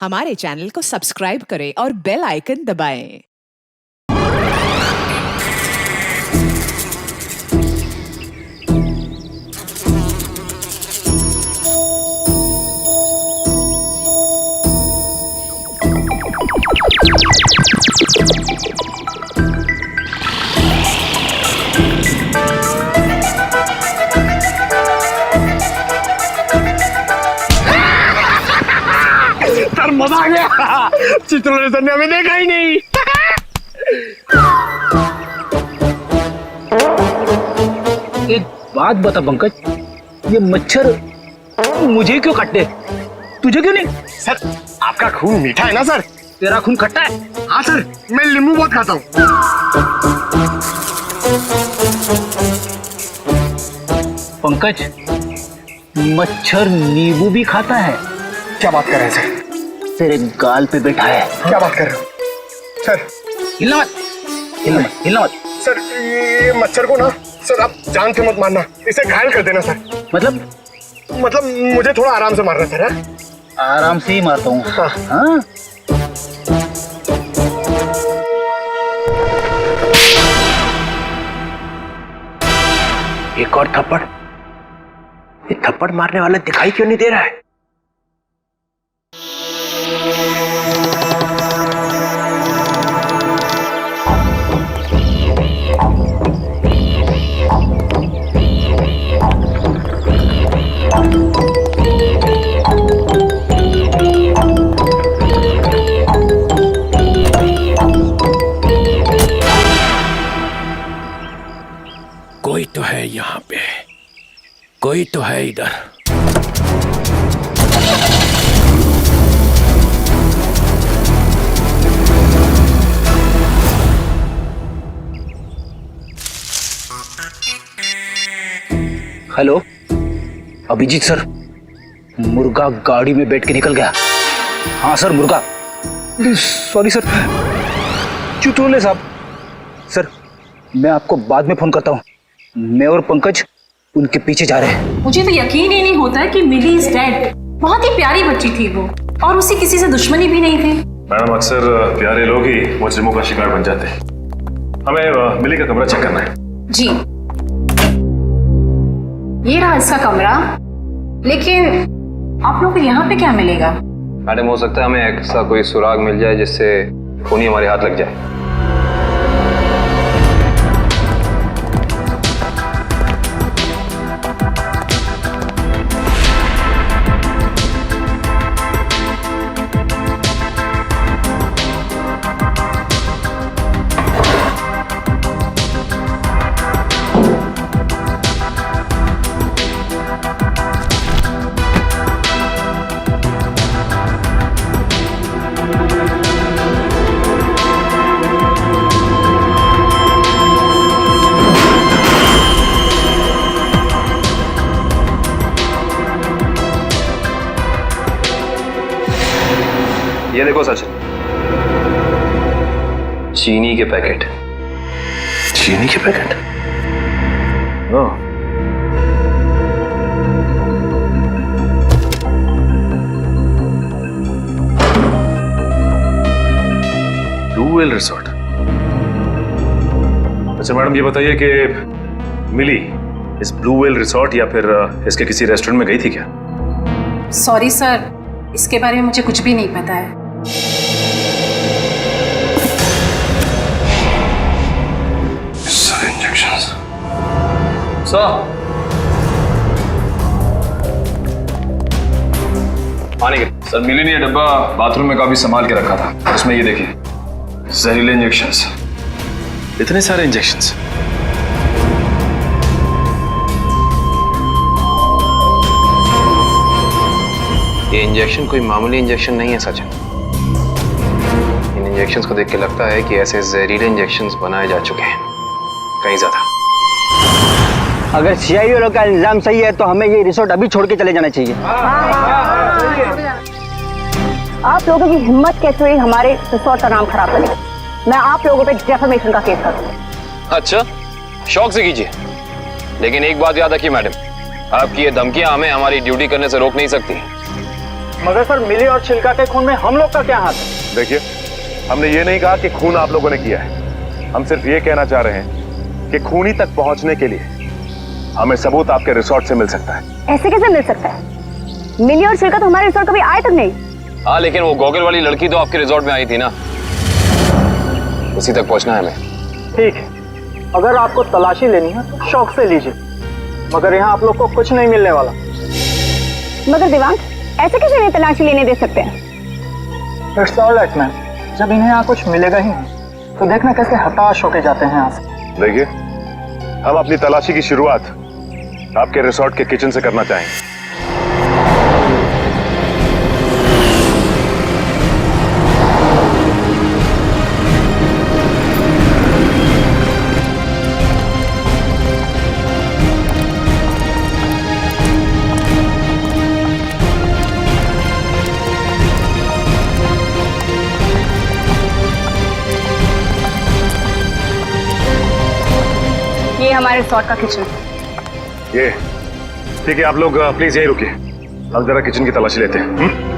हमारे चैनल को सब्सक्राइब करें और बेल आइकन दबाएं। सर मजा आ गया। चित्रलेखन ने हमें देखा ही नहीं। एक बात बता पंकज, ये मच्छर मुझे क्यों काटते, तुझे क्यों नहीं? सर आपका खून मीठा है ना सर? तेरा खून खट्टा है? हाँ सर, मैं नींबू बहुत खाता हूँ। पंकज, मच्छर नींबू भी खाता है? क्या बात कर रहे हैं सर? तेरे गाल पे बैठा है। क्या बात कर रहे हो सर? हिलना मत, हिलना मत, हिलना मत। सर ये मच्छर को ना सर आप जान से मत मारना, इसे घायल कर देना सर। मतलब मुझे थोड़ा आराम से मारना सर। है? आराम से ही मारता हूँ। हाँ। हाँ? एक और थप्पड़। ये थप्पड़ मारने वाला दिखाई क्यों नहीं दे रहा है? कोई तो है यहाँ पे, कोई तो है इधर। हेलो अभिजीत सर, मुर्गा गाड़ी में बैठ के निकल गया। हाँ सर, मुर्गा। सॉरी सर, चित्रोले साहब। सर मैं आपको बाद में फोन करता हूँ। मैं और पंकज उनके पीछे जा रहे हैं। मुझे तो यकीन ही नहीं होता कि मिली इज डेड। बहुत ही प्यारी बच्ची थी वो, और उसे किसी से दुश्मनी भी नहीं थी। मैडम अक्सर प्यारे लोग ही मुजरिमों का शिकार बन जाते हैं। हमें मिली का कमरा चेक करना है। जी, ये रहा इसका कमरा। लेकिन आप लोग को यहाँ पे क्या मिलेगा? मैडम हो सकता है हमें ऐसा कोई सुराग मिल जाए जिससे खून ही हमारे हाथ लग जाए। ये देखो सचिन, चीनी के पैकेट। चीनी के पैकेट? Blue whale resort. अच्छा मैडम ये बताइए कि मिली इस ब्लू व्हेल रिसोर्ट या फिर इसके किसी रेस्टोरेंट में गई थी क्या? सॉरी सर, इसके बारे में मुझे कुछ भी नहीं पता है। पानी के सर मिली ने ये डब्बा बाथरूम में काफी संभाल के रखा था। उसमें ये देखिए जहरीले इंजेक्शंस। इतने सारे इंजेक्शंस। ये इंजेक्शन कोई मामूली इंजेक्शन नहीं है सचिन। इन इंजेक्शंस को देख के लगता है कि ऐसे जहरीले इंजेक्शंस बनाए जा चुके हैं, कहीं ज्यादा। अगर सीआईडी वालों का इल्जाम सही है तो हमें ये रिसोर्ट अभी छोड़ के चले जाना चाहिए। आप लोगों की हिम्मत कैसे हुई हमारे रिसोर्ट का नाम खराब करने? मैं आप लोगों पे डेफेमेशन का केस करूंगी। अच्छा, शौक से कीजिए, लेकिन एक बात याद रखिए मैडम, आपकी ये धमकियां हमें हमारी ड्यूटी करने से रोक नहीं सकती। मगर सर मिली और छिलका के खून में हम लोग का क्या हाथ है? देखिए, हमने ये नहीं कहा कि खून आप लोगों ने किया है। हम सिर्फ ये कहना चाह रहे हैं कि खूनी तक पहुंचने के लिए हमें सबूत आपके रिसोर्ट से मिल सकता है। ऐसे कैसे मिल सकता है? मिली और छिलका तो हमारे रिसोर्ट कभी आए तक नहीं। हाँ, लेकिन वो गॉगल वाली लड़की तो आपके रिजॉर्ट में आई थी ना, उसी तक पहुंचना है हमें। ठीक है, अगर आपको तलाशी लेनी है तो शौक से लीजिए, मगर यहाँ आप लोग को कुछ नहीं मिलने वाला। मगर दिवांग, ऐसे कैसे इन्हें तलाशी लेने दे सकते हैं? इट्स ऑल राइट मैम, जब इन्हें यहाँ कुछ मिलेगा ही नहीं तो देखना कैसे हताश होके जाते हैं यहाँ से। देखिए, हम अपनी तलाशी की शुरुआत आपके रिसोर्ट के किचन से करना चाहेंगे। ये हमारे रिसोर्ट का किचन। ये ठीक है, आप लोग प्लीज यहीं रुकिए, हम जरा किचन की तलाशी लेते हैं।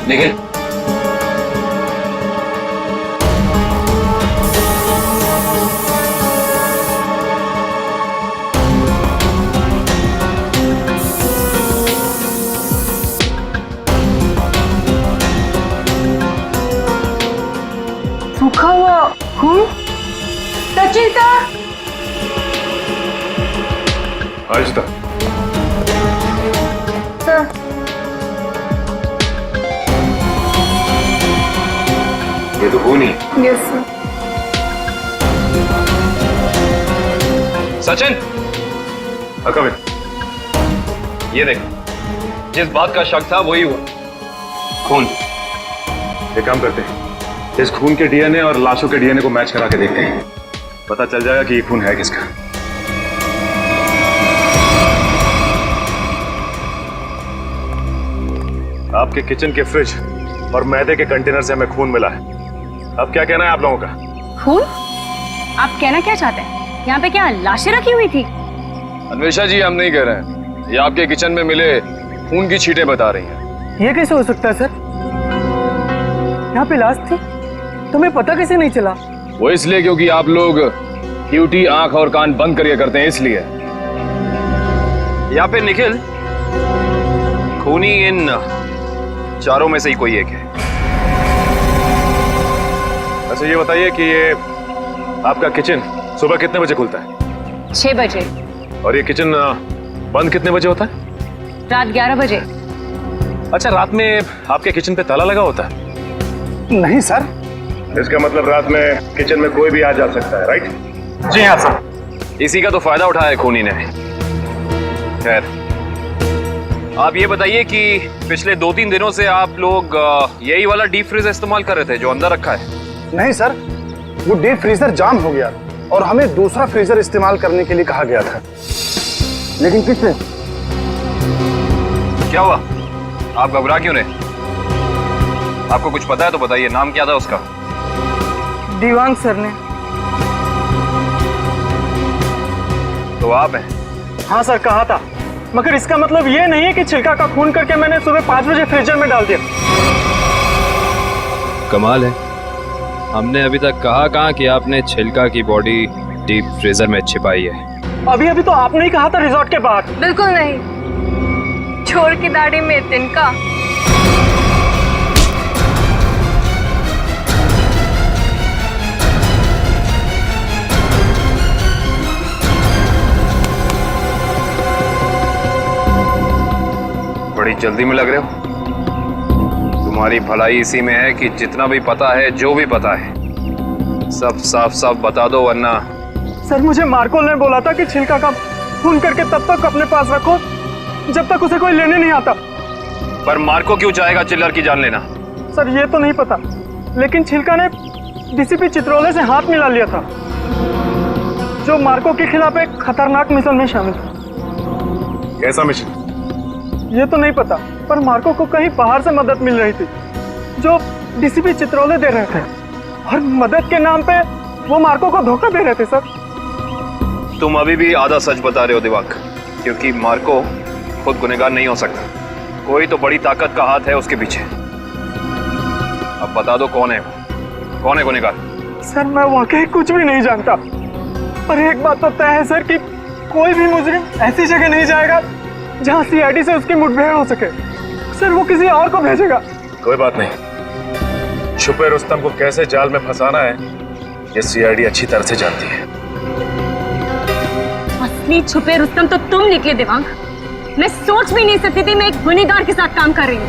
निखिल, सूखा हुआ खून। रचिता, आरिस्ता, सर, ये तो खून ही। Yes sir. Sachin, come in. ये देख, जिस बात का शक था वही हुआ, खून। एक काम करते हैं, इस खून के डीएनए और लाशों के डीएनए को मैच करा के देखते हैं, पता चल जाएगा कि ये खून है किसका। आपके किचन के फ्रिज और मैदे के कंटेनर से हमें खून मिला है। अब क्या कहना है आप लोगों का? खून? आप कहना क्या चाहते हैं? यहाँ पे क्या लाशें रखी हुई थी? अन्वेषा जी, हम नहीं कह रहे हैं, ये आपके किचन में मिले खून की छींटें बता रही हैं। ये कैसे हो सकता है सर? यहाँ पे लाश थी, तुम्हें पता कैसे नहीं चला? वो इसलिए क्योंकि आप लोग ड्यूटी आंख और कान बंद करिए करते हैं, इसलिए। यहाँ पे निखिल, खूनी इन चारों में से ही कोई एक है। अच्छा ये बताइए कि ये आपका किचन सुबह कितने बजे खुलता है? 6 बजे। और ये किचन बंद कितने बजे होता है? रात 11 बजे। अच्छा, रात में आपके किचन पे ताला लगा होता है? नहीं सर। इसका मतलब रात में किचन में कोई भी आ जा सकता है, राइट? जी हाँ सर। इसी का तो फायदा उठाया है खूनी ने। खैर, आप ये बताइए कि पिछले 2-3 दिनों से आप लोग यही वाला डीप फ्रीजर इस्तेमाल कर रहे थे जो अंदर रखा है? नहीं सर, वो डीप फ्रीजर जाम हो गया और हमें दूसरा फ्रीजर इस्तेमाल करने के लिए कहा गया था। लेकिन किसने? क्या हुआ? आप घबरा क्यों रहे? आपको कुछ पता है तो बताइए, नाम क्या था उसका? दीवांग सर ने। तो आप हैं? हाँ सर, कहा था, मगर इसका मतलब ये नहीं है कि छिलका का खून करके मैंने सुबह 5 बजे फ्रीजर में डाल दिया। कमाल है, हमने अभी तक कहा कि आपने छिलका की बॉडी डीप फ्रीजर में छिपाई है। अभी तो आपने ही कहा था रिजॉर्ट के बाहर। बिल्कुल नहीं, छोड़ की दाढ़ी में तिनका। बड़ी जल्दी में लग रहे हो। तुम्हारी भलाई इसी में है कि जितना भी पता है, जो भी पता है, सब साफ साफ बता दो, वरना। सर मुझे मार्को ने बोला था कि छिलका का खून करके तब तक अपने पास रखो जब तक उसे कोई लेने नहीं आता। पर मार्को क्यों चाहेगा चिल्लर की जान लेना? सर ये तो नहीं पता, लेकिन छिलका ने डीसीपी चित्रोले से हाथ मिला लिया था, जो मार्को के खिलाफ एक खतरनाक मिशन में शामिल था। कैसा मिशन? ये तो नहीं पता, पर मार्को को कहीं बाहर से मदद मिल रही थी जो डीसीपी चित्रोले दे रहे थे, और मदद के नाम पे वो मार्को को धोखा दे रहे थे। सर तुम अभी भी आधा सच बता रहे हो दिवाकर, क्योंकि मार्को खुद गुनहगार नहीं हो सकता। कोई तो बड़ी ताकत का हाथ है उसके पीछे। अब बता दो कौन है वो? कौन है गुनहगार? सर मैं वाकई कुछ भी नहीं जानता, पर एक बात तो तय है सर कि कोई भी मुजरिम ऐसी जगह नहीं जाएगा जहां सीआईडी से उसकी मुठभेड़ हो सके। सर वो किसी और को भेजेगा। कोई बात नहीं, छुपे रुस्तम को कैसे जाल में फंसाना है ये सीआईडी अच्छी तरह से जानती है। असली छुपे रुस्तम तो तुम निकले देवांग। मैं सोच भी नहीं सकती थी मैं एक गुनहगार के साथ काम कर रही हूँ।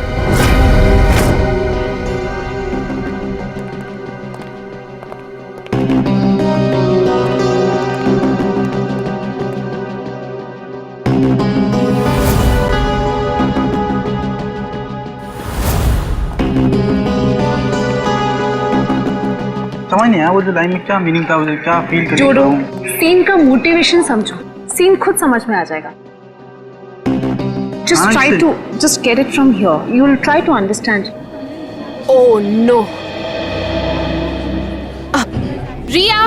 समझ नहीं आया वो जो लाइन में क्या मीनिंग था, वो क्या फील कर जोड़ो, सीन का मोटिवेशन समझो, सीन खुद समझ में आ जाएगा। Just try to just get it from here. You will try to understand. Oh no. रिया,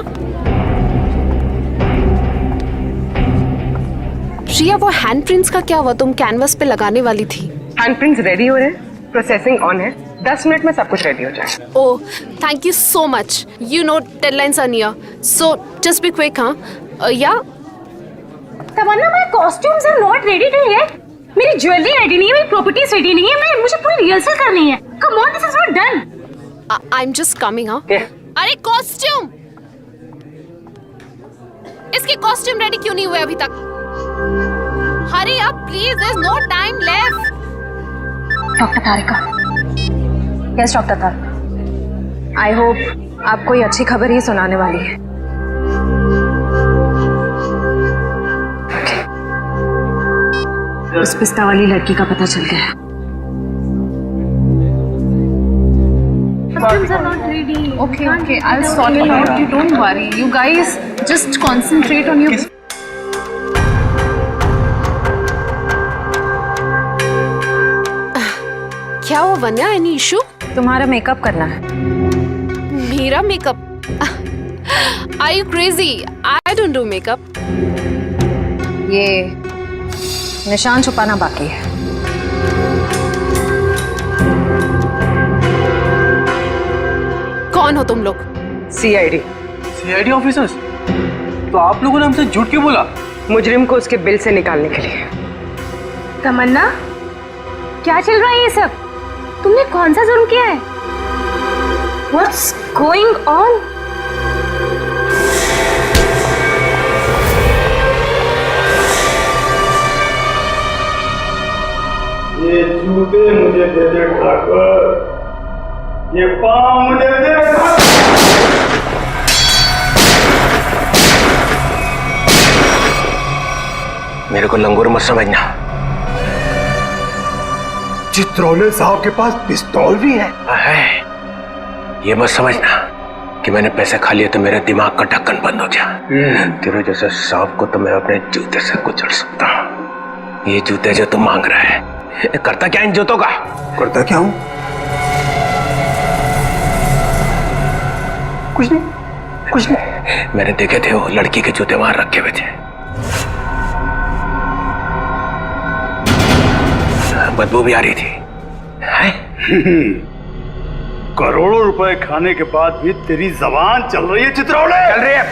रिया वो हैंड प्रिंट्स का क्या हुआ? तुम कैनवस पे लगाने वाली थी। हैंड प्रिंट्स रेडी हो रहे हैं, प्रोसेसिंग ऑन है, 10 मिनट में सब कुछ रेडी हो जाएगा। Oh, thank you so much. You know deadlines are near, so just be quick, हाँ? Yeah. Tamanna, my costumes are not ready to yet. मेरी ज्वेलरी रेडी नहीं है, मेरी प्रॉपर्टीज रेडी नहीं है, मुझे पूरी रिहर्सल करनी है। Come on, this is not done. I'm just coming, हाँ? अरे कॉस्ट्यूम, इसके कॉस्ट्यूम रेडी क्यों नहीं हुए अभी तक? Hurry up, please. There's no time left. Doctor Tarika. Yes, doctor Tarika. I hope आप कोई अच्छी खबर ही सुनाने वाली है। उस पिस्ता वाली लड़की का पता चल गया। Costumes are not ready. Okay, I'll sort it out. You don't worry. You guys just concentrate on your. क्या हुआ वन्या? Any issue? तुम्हारा मेकअप करना है। मेरा makeup? Are you crazy? I don't do makeup. ये निशान छुपाना बाकी है। कौन हो तुम लोग? CID officers. तो आप लोगों ने हमसे झूठ क्यों बोला? मुजरिम को उसके बिल से निकालने के लिए। तमन्ना, क्या चल रहा है ये सब? तुमने कौन सा जुर्म किया है? What's going on? ये जूते मुझे दे दे ठाकुर, ये पाँव मुझे दे दे। मेरे को लंगूर मत समझना। चित्रोले साहब के पास पिस्तौल भी है। ये मत समझना कि मैंने पैसे खा लिए तो मेरे दिमाग का ढक्कन बंद हो गया। तेरे जैसे सांप को तो मैं अपने जूते से कुचल सकता हूँ। ये जूते जो तुम मांग रहा है, करता क्या इन जूतों का? करता क्या हूँ? कुछ नहीं। मैंने देखे थे वो लड़की के जूते वहां रखे हुए थे। बदबू भी आ रही थी। करोड़ों रुपए खाने के बाद भी तेरी जबान चल रही है चित्रोले? चल रही है।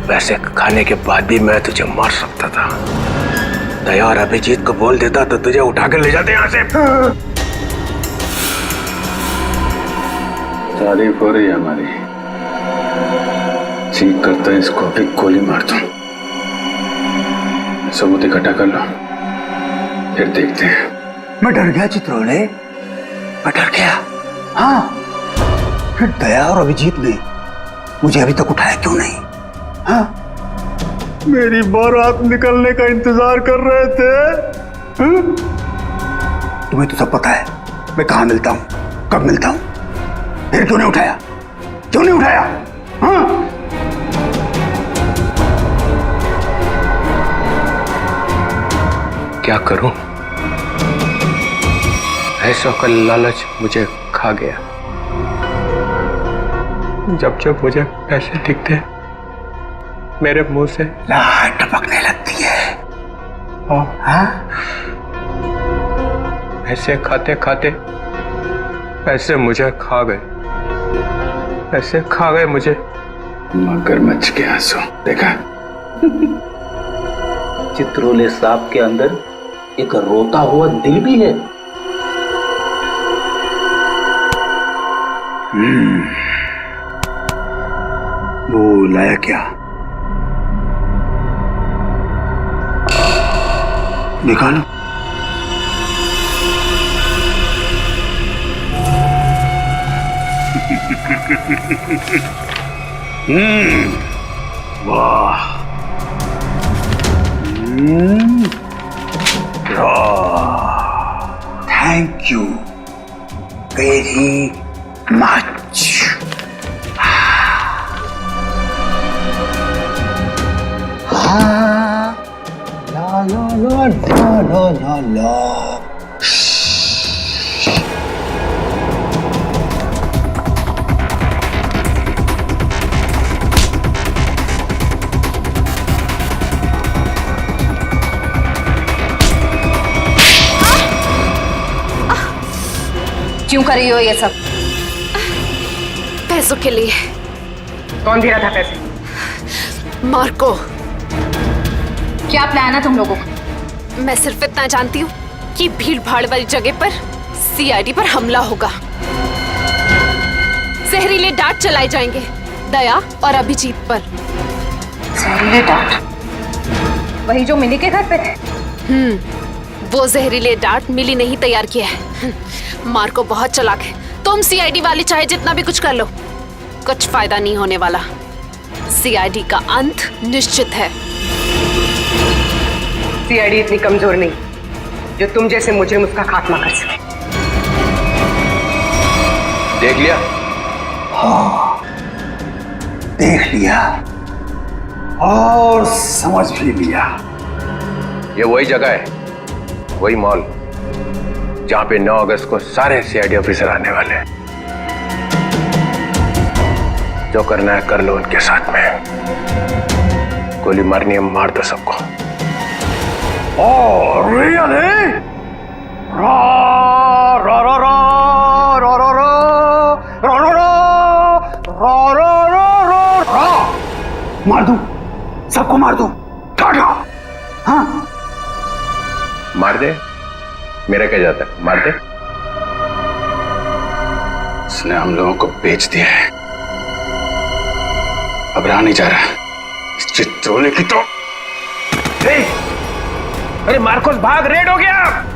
वैसे खाने के बाद भी मैं तुझे मार सकता था। दया और अभिजीत को बोल देता तो तुझे उठा कर ले जाते यहाँ से। तारीफ हो रही है हमारी। चीख करता है इसको भी गोली मार दूं। सबूत इकट्ठा कर लो, फिर देखते हैं। मैं डर गया चित्रोले, मैं डर गया। हाँ, फिर दया और अभिजीत ने मुझे अभी तक उठाया क्यों नहीं? हाँ, मेरी बारात निकलने का इंतजार कर रहे थे। हाँ? तुम्हें तो सब पता है मैं कहाँ मिलता हूँ, कब मिलता हूँ, फिर क्यों नहीं उठाया? क्यों नहीं उठाया? हाँ? क्या करूं? ऐसा का लालच मुझे खा गया। जब जब मुझे पैसे दिखते मेरे मुंह से लार टपकने लगती है। हाँ? पैसे खाते खाते पैसे मुझे खा गए, पैसे खा गए मुझे। मगरमच्छ के आंसू देखा? चित्रोले सांप के अंदर एक रोता हुआ दिल भी है। वो लाया क्या? निकालो। वाह, थैंक यू वेरी मच। ला ला ला ला ला ला ला। क्यों कर रही हो ये सब? पैसों के लिए। कौन दे रहा था पैसे? मार्को। क्या प्लान है तुम लोगों का? मैं सिर्फ इतना जानती हूँ कि भीड़ भाड़ वाली जगह पर सीआईडी पर हमला होगा। जहरीले डांट चलाए जाएंगे दया और अभिजीत पर। जहरीले डांट? वही जो मिली के घर पे थे? वो जहरीले डांट मिली नहीं तैयार किया है। मार्को बहुत चालाक है। तुम सीआईडी वाले चाहे जितना भी कुछ कर लो, कुछ फायदा नहीं होने वाला। सीआईडी का अंत निश्चित है। सीआईडी इतनी कमजोर नहीं जो तुम जैसे मुजरिम उसका खात्मा कर सके। देख लिया? हाँ, देख लिया और समझ भी लिया। ये वही जगह है, वही मॉल जहां पे 9 अगस्त को सारे सीआईडी ऑफिसर आने वाले हैं। जो करना है कर लो उनके साथ में। गोली मारनी है मार दो सबको। रियली? रा रा रा रा रा रा रा रा रा रा रा रा रा। मार दूं, सबको मार दूं। टाटा। हाँ, मार दे, मेरा क्या जाता है, मार दे। इसने हम लोगों को बेच दिया है, अब रहा नहीं जा रहा इस चित्रोले की तो। अरे मार्कोस भाग, रेड हो गया।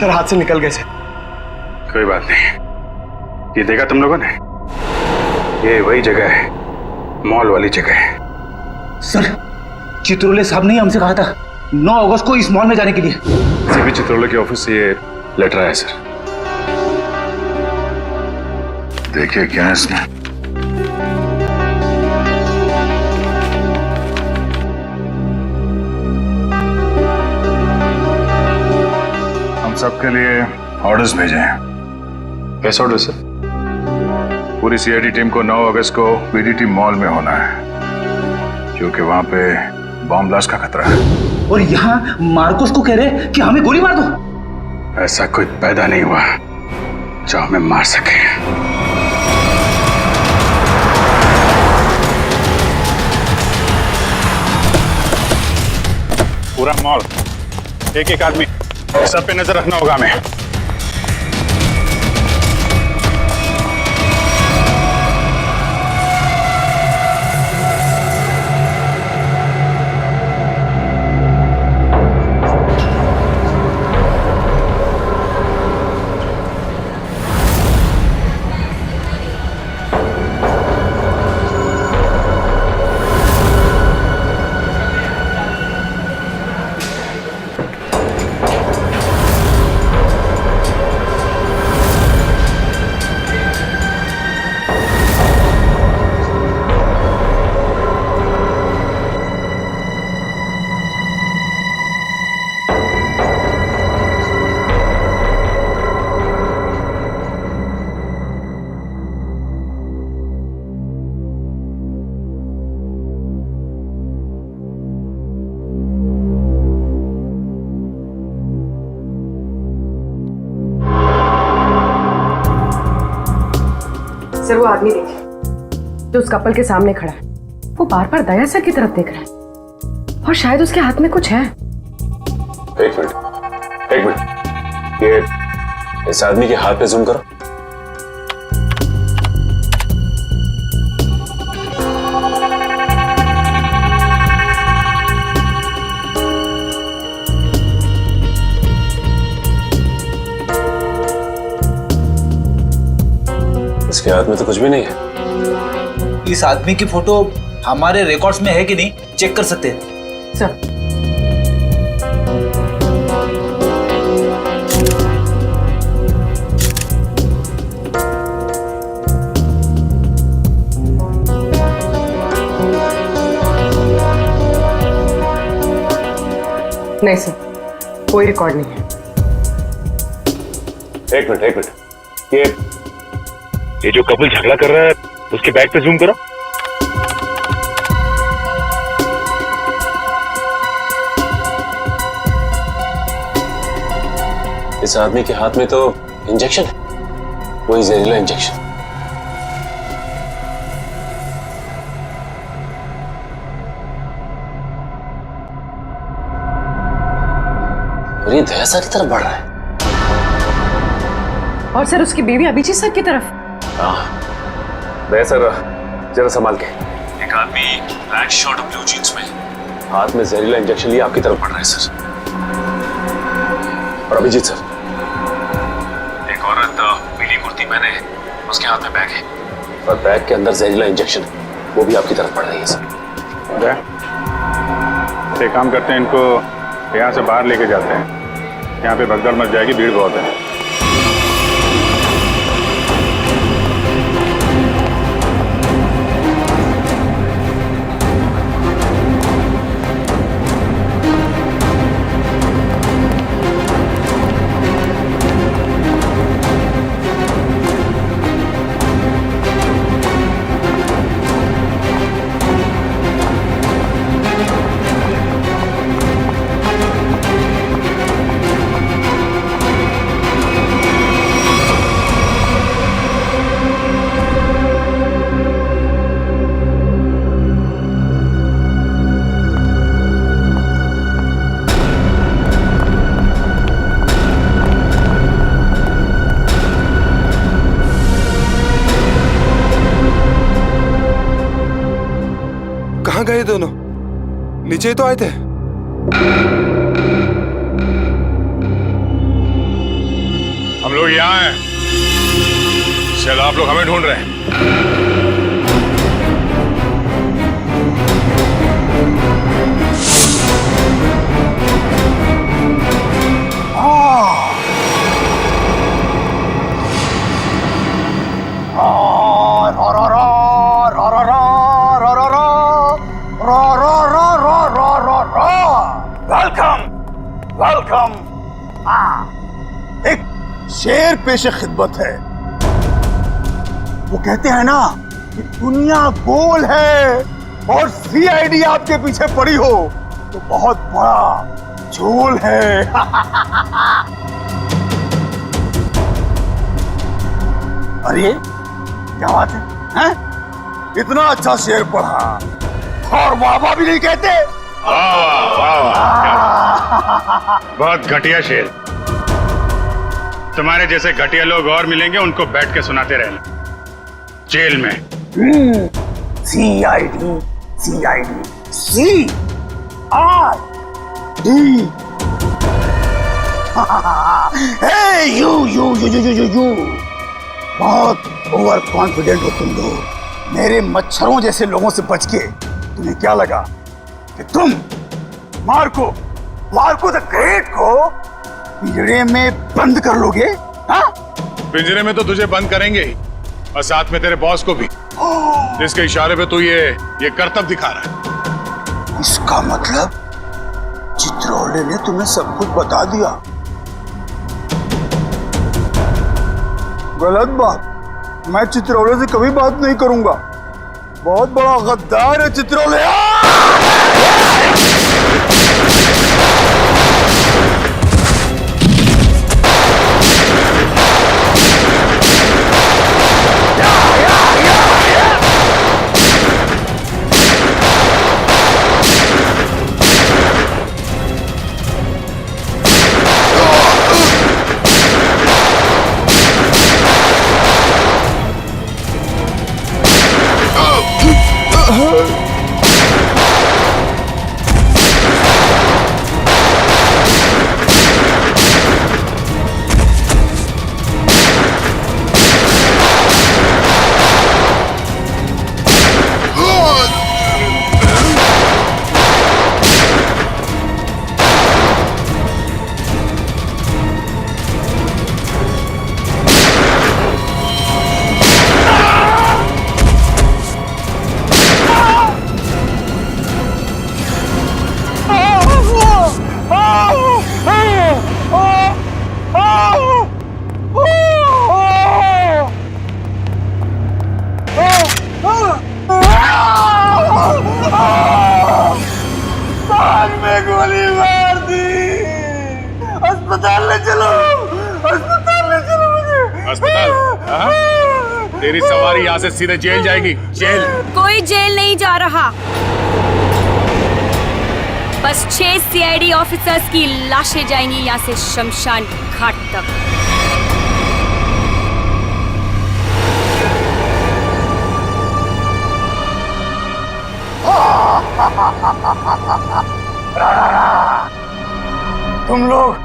सर हाथ से निकल गए सर। कोई बात नहीं, ये देखा तुम लोगों ने? ये वही जगह है, मॉल वाली जगह है। सर, चित्रोले साहब ने हमसे कहा था 9 अगस्त को इस मॉल में जाने के लिए। सीपी चित्रोले के ऑफिस से ये लेटर आया सर। देखिए क्या है इसमें। हम सबके लिए ऑर्डर्स भेजे हैं। कैसे ऑर्डर सर? पूरी सीआईडी टीम को 9 अगस्त को बीडीटी मॉल में होना है, क्योंकि वहां पे बॉम्ब ब्लास्ट का खतरा है। और यहाँ मार्कोस को कह रहे कि हमें गोली मार दो। ऐसा कोई पैदा नहीं हुआ जो हमें मार सके। पूरा मॉल, एक एक आदमी, सब पे नजर रखना होगा हमें। सर वो आदमी देखिए जो उस कपल के सामने खड़ा है, वो बार बार दया सर की तरफ देख रहा है और शायद उसके हाथ में कुछ है। एक मिनट, ये इस आदमी के हाथ पे जूम करो। इसके हाथ में तो कुछ भी नहीं है। इस आदमी की फोटो हमारे रिकॉर्ड्स में है कि नहीं, चेक कर सकते हैं सर। नहीं सर, कोई रिकॉर्ड नहीं है। एक मिनट, ये जो कपल झगड़ा कर रहा है उसके बैग पे जूम करो। इस आदमी के हाथ में तो इंजेक्शन है, वही जहरीला इंजेक्शन। और ये दया सर की तरफ बढ़ रहा है। और सर उसकी बीवी अभिजीत सर की तरफ। दया सर जरा संभाल के। एक आदमी ब्लैक शर्ट और ब्लू जींस में हाथ में जहरीला इंजेक्शन लिए आपकी तरफ बढ़ रहा है सर। और अभिजीत सर, एक औरत पीली कुर्ती पहने है, उसके हाथ में बैग है और बैग के अंदर जहरीला इंजेक्शन है, वो भी आपकी तरफ बढ़ रही है सर। एक काम करते हैं, इनको यहाँ से बाहर लेके जाते हैं। यहाँ पे भगदड़ मच जाएगी, भीड़ बहुत है। कहाँ गए दोनों? नीचे तो आए थे। हम लोग यहाँ हैं, शायद आप लोग हमें ढूंढ रहे हैं। वेलकम। एक शेर पेशे खिदमत है। वो कहते हैं ना कि दुनिया गोल है और सीआईडी आपके पीछे पड़ी हो, तो बहुत बड़ा झोल है। अरे क्या बात है? इतना अच्छा शेर पढ़ा और वाह भी नहीं कहते। बहुत घटिया शेर। तुम्हारे जैसे घटिया लोग और मिलेंगे, उनको बैठ के सुनाते रहना जेल में। CID hey, you बहुत ओवर कॉन्फिडेंट हो तुम लोग। मेरे मच्छरों जैसे लोगों से बच के तुम्हें क्या लगा कि तुम मार्को द ग्रेट को पिंजरे में बंद कर लोगे? हाँ? पिंजरे में तो तुझे बंद करेंगे ही, और साथ में तेरे बॉस को भी, जिसके इशारे पे तू ये करतब दिखा रहा है। इसका मतलब चित्रोले ने तुम्हें सब कुछ बता दिया। गलत बात। मैं चित्रोले से कभी बात नहीं करूंगा। बहुत बड़ा गद्दार है चित्रोले। अस्पताल ले चलो मुझे। अस्पताल? तेरी सवारी यहाँ से सीधे जेल जाएगी। जेल? कोई जेल नहीं जा रहा, बस 6 CID ऑफिसर्स की लाशें जाएंगी यहाँ से शमशान घाट तक। तुम लोग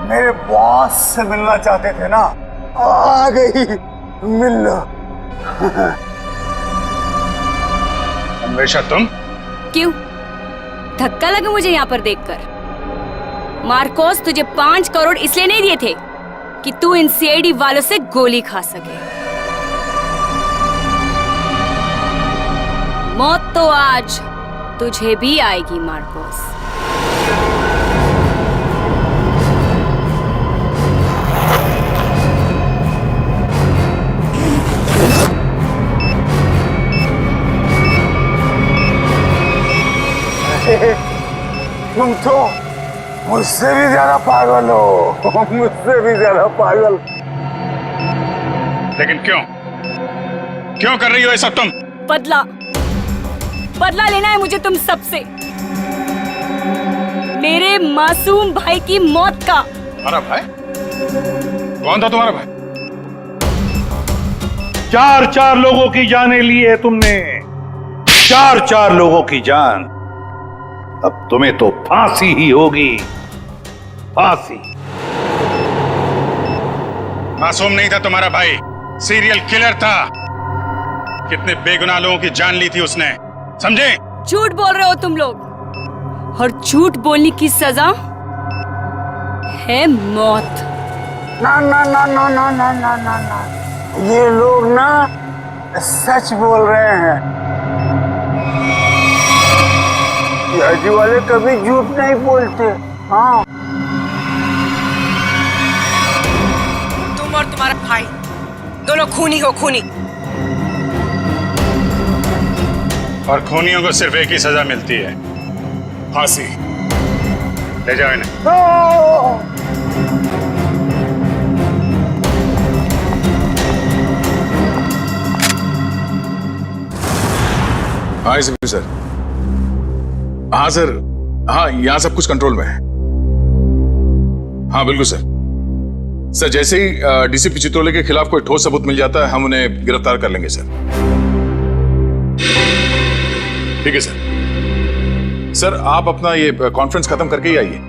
मेरे बॉस से मिलना चाहते थे ना? आ गई, मिल लो। हमेशा तुम? क्यों? धक्का लगा मुझे यहाँ पर देखकर? मार्कोस, तुझे 5 करोड़ इसलिए नहीं दिए थे कि तू इन CID वालों से गोली खा सके। मौत तो आज तुझे भी आएगी मार्कोस। तुम तो मुझसे भी ज्यादा पागल हो, मुझसे भी ज्यादा पागल। लेकिन क्यों कर रही हो ये सब तुम? बदला लेना है मुझे तुम सबसे, मेरे मासूम भाई की मौत का। हमारा भाई? कौन था तुम्हारा भाई? 4 लोगों की जानें ली है तुमने, 4 लोगों की जान। अब तुम्हें तो फांसी ही होगी, फांसी। मासूम नहीं था तुम्हारा भाई, सीरियल किलर था। कितने बेगुनाह लोगों की जान ली थी उसने, समझे? झूठ बोल रहे हो तुम लोग, और झूठ बोलने की सजा है मौत। ना ना ना ना ना ना ना ना ना, ये लोग ना सच बोल रहे हैं। CID वाले कभी झूठ नहीं बोलते। हाँ, तुम और तुम्हारा भाई दोनों खूनी हो, खूनी। और खूनियों को सिर्फ एक ही सजा मिलती है, फांसी। ले जाओ इन्हें। हाँ एसपी सर। हाँ सर, हाँ यहाँ सब कुछ कंट्रोल में है। हाँ बिल्कुल सर। सर जैसे ही डीसीपी चित्रोले के खिलाफ कोई ठोस सबूत मिल जाता है हम उन्हें गिरफ्तार कर लेंगे सर। ठीक है सर। सर आप अपना ये कॉन्फ्रेंस खत्म करके ही आइए।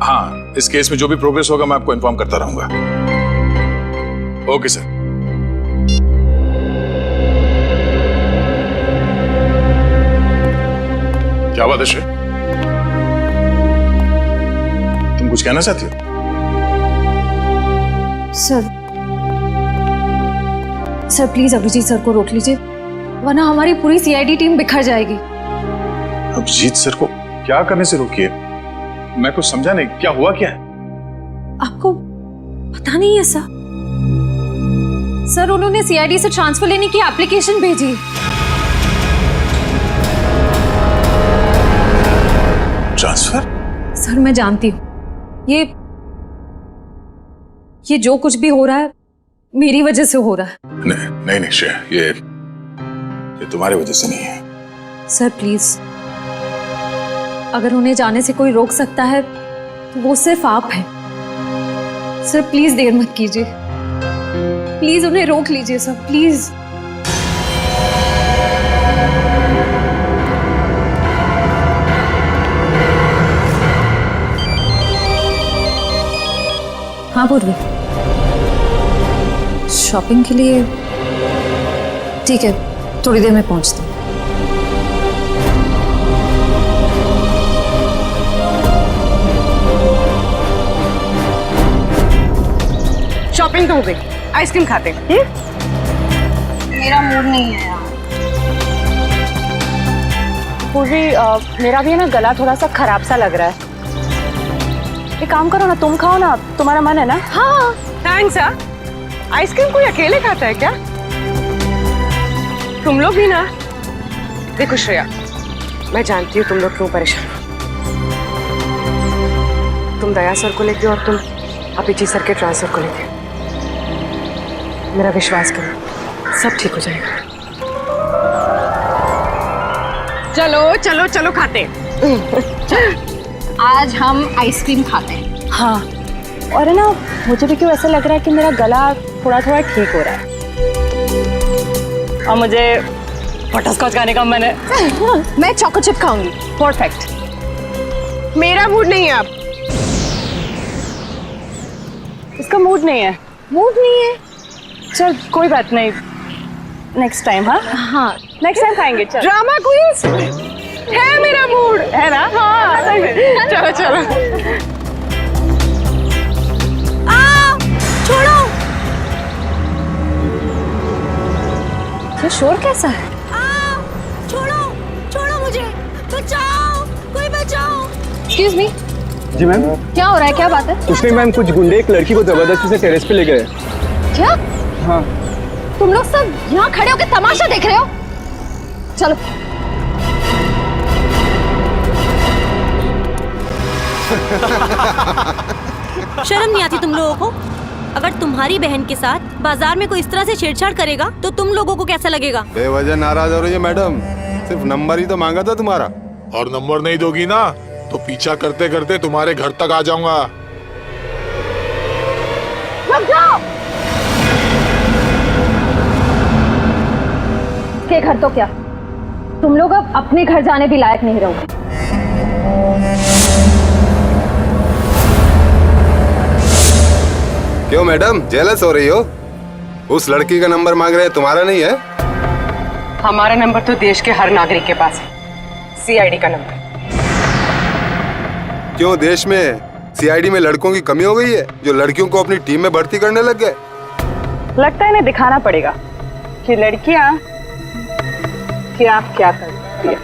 हाँ इस केस में जो भी प्रोग्रेस होगा मैं आपको इन्फॉर्म करता रहूंगा। Okay sir. क्या बात है श्रेय, तुम कुछ कहना चाहती हो? सर प्लीज अभिजीत सर को रोक लीजिए, वरना हमारी पूरी सीआईडी टीम बिखर जाएगी। अभिजीत सर को क्या करने से रोकिए? मैं कुछ समझा नहीं, क्या हुआ क्या है? आपको पता नहीं है सर? सर उन्होंने सीआईडी से ट्रांसफर लेने की एप्लीकेशन भेजी। ट्रांसफर? सर मैं जानती हूँ ये जो कुछ भी हो रहा है मेरी वजह से हो रहा है। नहीं नहीं श्रेया, ये तुम्हारी वजह से नहीं है। सर प्लीज, अगर उन्हें जाने से कोई रोक सकता है तो वो सिर्फ आप हैं। सर प्लीज देर मत कीजिए, प्लीज उन्हें रोक लीजिए सर, प्लीज। हाँ पूर्वी, शॉपिंग के लिए? ठीक है, थोड़ी देर में पहुंचती हूँ। शॉपिंग तो हो गई, आइसक्रीम खाते हैं। मेरा मूड नहीं है यार। पूर्वी मेरा भी है ना गला थोड़ा सा खराब सा लग रहा है। एक काम करो ना, तुम खाओ ना, तुम्हारा मन है ना? हाँ थैंक्स। आइसक्रीम कोई अकेले खाता है क्या? तुम लोग भी ना। देखो श्रेया, मैं जानती हूँ तुम लोग क्यों परेशान हो। तुम दया सर को लेके और तुम अभिजीत सर के ट्रांसफर को लेके। मेरा विश्वास करो, सब ठीक हो जाएगा। चलो चलो चलो खाते। आज हम आइसक्रीम खाते हैं। हाँ, और है ना मुझे भी क्यों ऐसा लग रहा है कि मेरा गला थोड़ा थोड़ा ठीक हो रहा है और मुझे बटरस्कॉच खाने का मन है। मैं चॉको चिप खाऊंगी। परफेक्ट। मेरा मूड नहीं है अब। इसका मूड नहीं है। मूड नहीं है? चल कोई बात नहीं, नेक्स्ट टाइम। हाँ हाँ नेक्स्ट टाइम खाएंगे। चल ड्रामा क्वींस है, मेरा मूड है ना। हाँ चलो चलो। छोड़ो, ये शोर कैसा है? छोड़ो छोड़ो मुझे, बचाओ, कोई बचाओ। Excuse me. जी मैम। क्या हो रहा है, क्या बात है? कुछ नहीं मैम, कुछ गुंडे एक लड़की को जबरदस्ती से टेरेस पे ले गए। क्या? हाँ। तुम लोग सब यहाँ खड़े होकर तमाशा देख रहे हो? चलो। शर्म नहीं आती तुम लोगों को? अगर तुम्हारी बहन के साथ बाजार में कोई इस तरह से छेड़छाड़ करेगा तो तुम लोगों को कैसा लगेगा? बेवजह नाराज हो रही है मैडम, सिर्फ नंबर ही तो मांगा था तुम्हारा। और नंबर नहीं दोगी ना तो पीछा करते करते तुम्हारे घर तक आ जाऊंगा। रुक जाओ। के घर तो क्या, तुम लोग अब अपने घर जाने भी लायक नहीं रहोगे। क्यों मैडम जेलस हो रही हो? उस लड़की का नंबर मांग रहे हैं, तुम्हारा नहीं है? हमारा नंबर तो देश के हर नागरिक के पास है, सीआईडी का नंबर। क्यों देश में सीआईडी में लड़कों की कमी हो गई है जो लड़कियों को अपनी टीम में भर्ती करने लग गए? लगता है इन्हें दिखाना पड़ेगा कि लड़कियां क्या क्या करती है।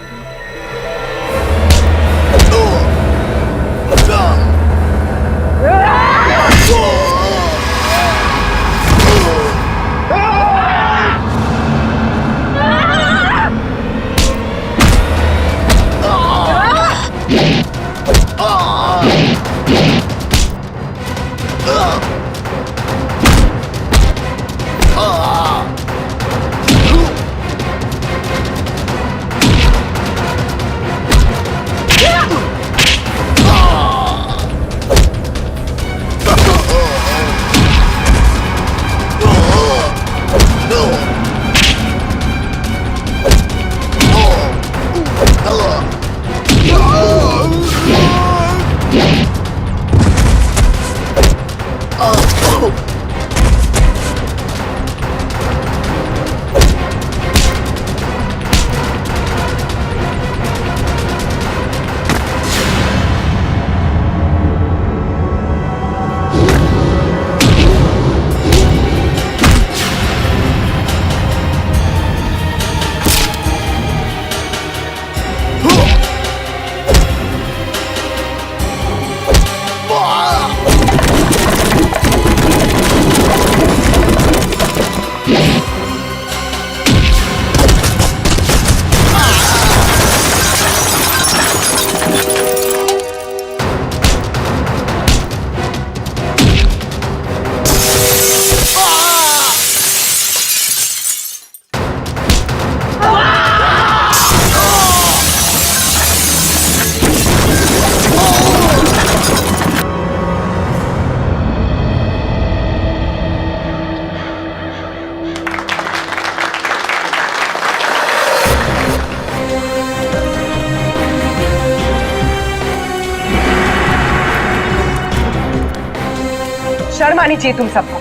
शर्म आनी चाहिए तुम सबको।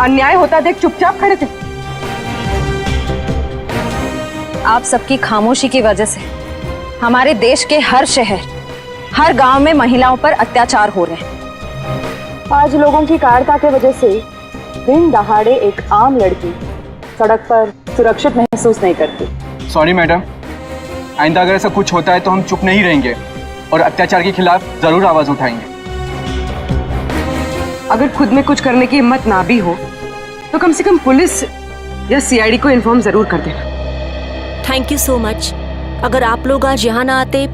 अन्याय होता देख चुपचाप खड़े थे। आप सबकी खामोशी की वजह से हमारे देश के हर शहर, हर गांव में महिलाओं पर अत्याचार हो रहे हैं। आज लोगों की कायरता की वजह से दिन दहाड़े एक आम लड़की सड़क पर सुरक्षित महसूस नहीं करती। सॉरी मैडम, आइंदा अगर ऐसा कुछ होता है तो हम चुप नहीं रहेंगे और अत्याचार के खिलाफ जरूर आवाज उठाएंगे। अगर खुद में कुछ करने की हिम्मत ना भी हो तो कम से कम पुलिस या सीआईडी को इन्फॉर्म जरूर कर देना। Thank you so much. अगर आप लोग आज यहाँ ना आते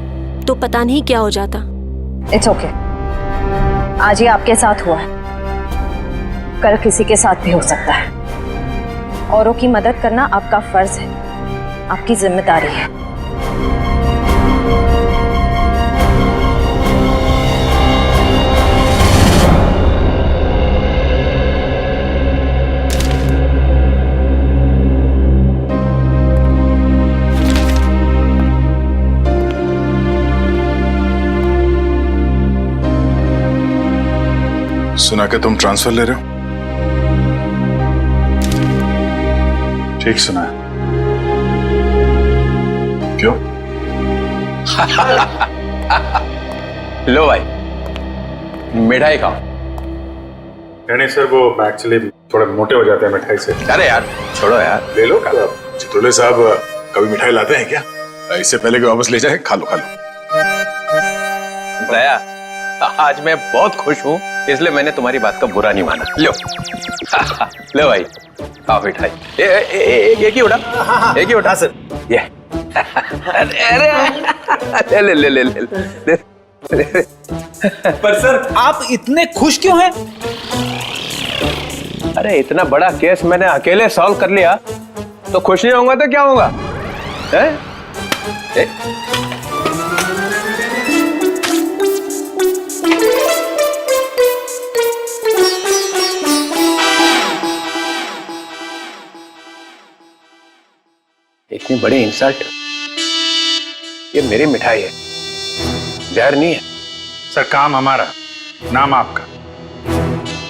तो पता नहीं क्या हो जाता। It's okay. आज ये आपके साथ हुआ है, कल किसी के साथ भी हो सकता है। औरों की मदद करना आपका फर्ज है, आपकी जिम्मेदारी है। सुना कि तुम ट्रांसफर ले रहे हो? ठीक सुना है। क्यों? लो भाई, मिठाई खाओ। नहीं सर, वो एक्चुअली थोड़े मोटे हो जाते हैं मिठाई से। अरे यार छोड़ो यार, ले लो। चित्रोले साहब कभी मिठाई लाते हैं क्या? इससे पहले कि वापस ले जाए, खा लो खा लो। दया, आज मैं बहुत खुश हूँ, इसलिए मैंने तुम्हारी बात का बुरा नहीं माना। लो लो भाई, खाओ मिठाई। एक ही उठा, एक ही उठा सर। ये अरे ले ले ले ले ले। पर सर आप इतने खुश क्यों हैं? अरे इतना बड़ा केस मैंने अकेले सॉल्व कर लिया, तो खुश नहीं होऊंगा तो क्या होगा? इतनी बड़ी इंसल्ट। ये मेरी मिठाई है, जहर नहीं है। सर काम हमारा, नाम आपका।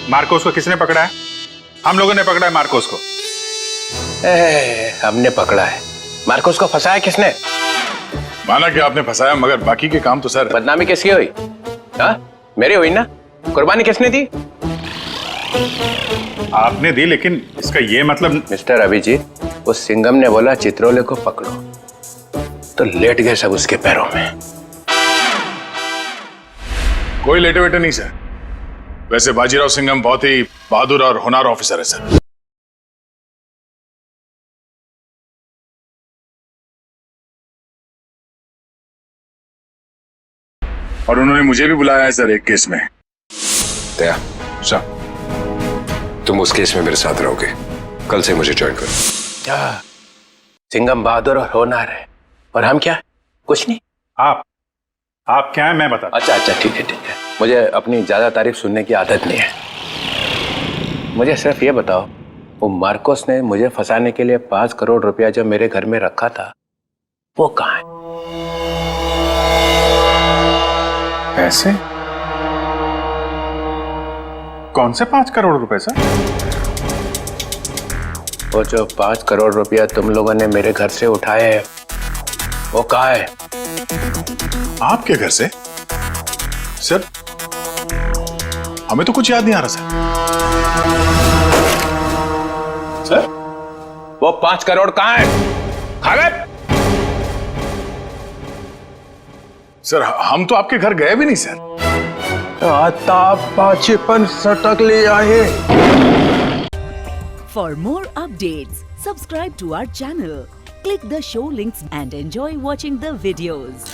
मार्कोस को किसने पकड़ा है? हम लोगों ने पकड़ा है मार्कोस को। हमने पकड़ा है। मार्कोस को फंसाया किसने? माना कि आपने फंसाया, मगर बाकी के काम तो सर। बदनामी किसकी हुई? हाँ मेरी हुई ना। कुर्बानी किसने दी? आपने दी, लेकिन इसका ये मतलब। मिस्टर अभिजीत, उस सिंघम ने बोला चित्रोले को पकड़ो, तो लेट गए सब उसके पैरों में। कोई लेटे वेटे नहीं सर। वैसे बाजीराव सिंघम बहुत ही बहादुर और होनहार ऑफिसर है सर। और उन्होंने मुझे भी बुलाया है सर एक केस में। दया सर, तुम उस केस में मेरे साथ रहोगे। कल से मुझे ज्वाइन करो। सिंघम बहादुर और होनहार है, और हम क्या? कुछ नहीं। आप क्या है मैं बता। अच्छा ठीक है। मुझे अपनी ज्यादा तारीफ सुनने की आदत नहीं है। मुझे सिर्फ ये बताओ, वो मार्कोस ने मुझे फंसाने के लिए 5 करोड़ रुपया जो मेरे घर में रखा था, वो कहाँ है? पैसे? कौन से 5 करोड़ रुपए सर? वो जो 5 करोड़ रुपया तुम लोगों ने मेरे घर से उठाए हैं, वो कहाँ है? आपके घर से? सर हमें तो कुछ याद नहीं आ रहा सर। वो 5 करोड़ कहाँ है? खा गए? सर हम तो आपके घर गए भी नहीं सर। आता पाचेपन सटक ले आए। For more updates, subscribe to our channel, click the show links and enjoy watching the videos.